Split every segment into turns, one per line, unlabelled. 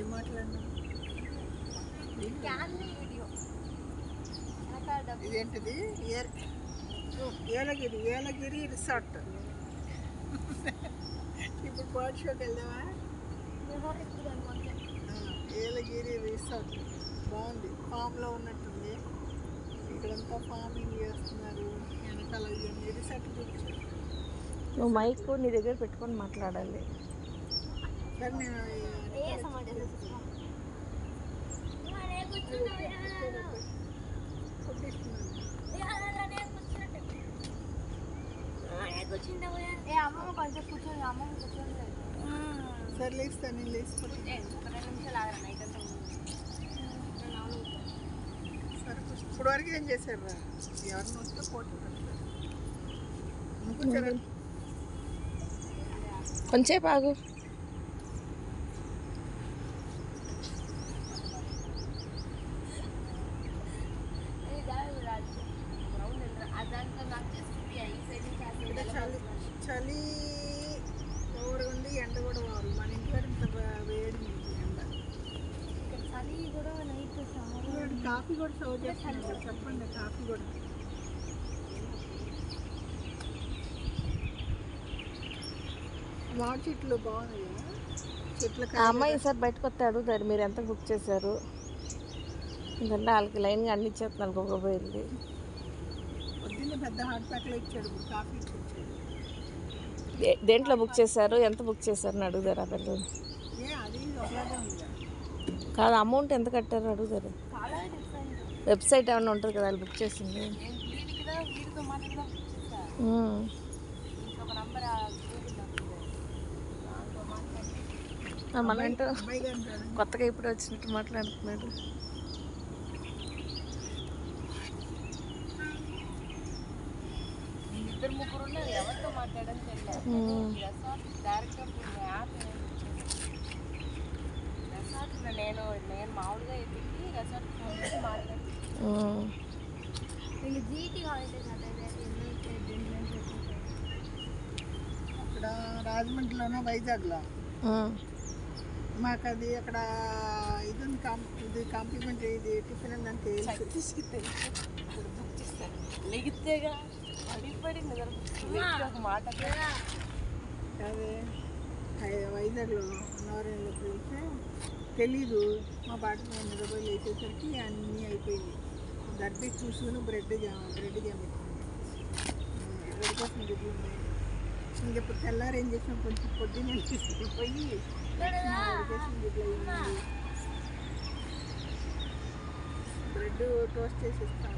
ఏం మాట్లాడినా ఇదేంటిది ఏలగిరి రిసార్ట్. ఇప్పుడు బర్డ్ షోకి వెళ్దామా? ఏలగిరి రిసార్ట్ బాగుంది, ఫామ్లో ఉన్నట్టుంది. ఇక్కడంతా ఫార్మింగ్ చేస్తున్నారు. వెనకాల రిసార్ట్ చూపించారు.
నువ్వు మైక్ నీ దగ్గర పెట్టుకొని మాట్లాడాలి.
సరే నేను సరే లేస్తాను, నేను లేచిపోతాను. సరే ఇప్పుడు వరకు ఏం చేశారు? ఎవరిని వస్తే పోటీ పెడతారు.
కొంచెంసేపు ఆగు.
చలి ఓవర్ ఉంది, ఎండ కూడా ఓవర్. మన ఇంట్లో ఇంత వేడి ఎండ. కాఫీ కూడా సర్వ్ చేస్తున్నారు. చెప్పండి, కాఫీ కూడా. వాటి చెట్లు బాగున్నాయి. చెట్లు
అమ్మాయి ఈసారి బయటకు వస్తే అడుగుతారు మీరు ఎంత బుక్ చేశారు. ఎందుకంటే వాళ్ళకి లైన్గా అన్ని ఇచ్చేస్తున్నారు. గొప్ప వెళ్ళి
పొద్దున్నే పెద్ద హాట్ ప్యాక్లో ఇచ్చాడు, కాఫీ ఇచ్చాడు.
దేంట్లో బుక్ చేశారు, ఎంత బుక్ చేశారు అని అడుగుతారు ఆ పిల్లలు.
అది ఒకలాగే ఉంది
కాదు, అమౌంట్ ఎంత కట్టారు అడుగుతారు. వెబ్సైట్ ఏమైనా ఉంటుంది కదా, వాళ్ళు బుక్ చేసింది. మనంటూ కొత్తగా ఇప్పుడు వచ్చినట్టు మాట్లాడుతున్నాడు.
ఇద్దరు ముగ్గురు ఉన్నారు, ఎవరితో మాట్లాడని తెలియదు. రెసార్ట్ నేను మామూలుగా ఎదిగి రెసార్ట్ ఫోన్ చేసి మాట్లాడి
అక్కడ రాజమండ్రిలోనో వైజాగ్లో మాకు అది అక్కడ ఇది ఇది కాంప్లిమెంటరీ ఇది టిఫిన్ ఉందంటే
బుక్ చేస్తాను. లెగితేగా పడి ఒక మాట
అదే వైజాగ్లో అన్నవరంలో పిలిస్తే తెలీదు. మా పాట మేము నిలబడి వేసేసరికి అన్నీ అయిపోయింది. దర్బీ చూసుకుని బ్రెడ్ జామ్ పెట్టింది. బ్రెడ్ కోసం గుడ్లు ఉన్నాయి. ఇంకెప్పుడు తెల్లారు ఏం చేసాం, కొంచెం పొద్దున్నే తీసుకుపోయి బ్రెడ్ టోస్ట్ చేసి ఇస్తాం.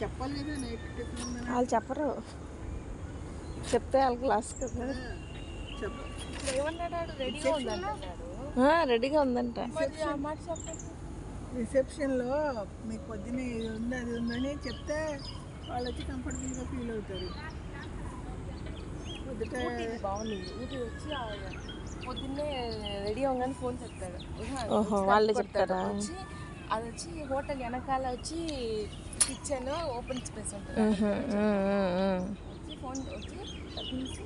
చెప్పలేదు నైట్ టిఫిన్
వాళ్ళు చెప్పరు, చెప్తే వాళ్ళకి లాస్ కదా. రెడీగా ఉందంట.
రిసెప్షన్లో మీకు పొద్దున్నే ఇది ఉంది అది ఉందని చెప్తే వాళ్ళు వచ్చి కంఫర్టబుల్గా ఫీల్ అవుతారు. పొద్దుట
బాగుంది. ఊటీ వచ్చి పొద్దున్నే రెడీ అవ్వగానే ఫోన్ చెప్తాడు.
ఓహో, వాళ్ళు చెప్తారా?
వచ్చి అది వచ్చి హోటల్ వెనకాల వచ్చి కిచెన్ ఓపెన్ స్పేస్ ఉంటుంది. వచ్చి ఫోన్ వచ్చి పిలిచి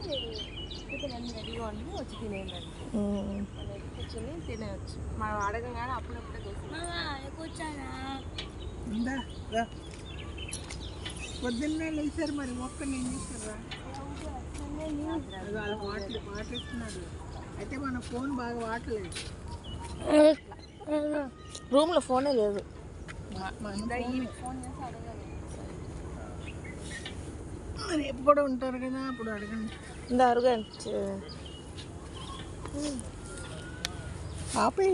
టిఫిన్ అన్ని రెడీగా ఉండి వచ్చి తినేయండి. మనం కూర్చొని తినేయచ్చు. మనం అడగగానే అప్పుడప్పుడే కూర్చోనా
పొద్దున్నే లేచారు. మరి ఒక్కరిని ఏం చేస్తారా? వాటిస్తున్నాడు. అయితే మన ఫోన్ బాగా వాడలేదు.
రూమ్లో ఫోనే లేదు.
ఫోన్ చేసి అడగాలి.
రేపు కూడా ఉంటారు కదా, అప్పుడు అడగండి.
ఇందా అరుగా
ఆపే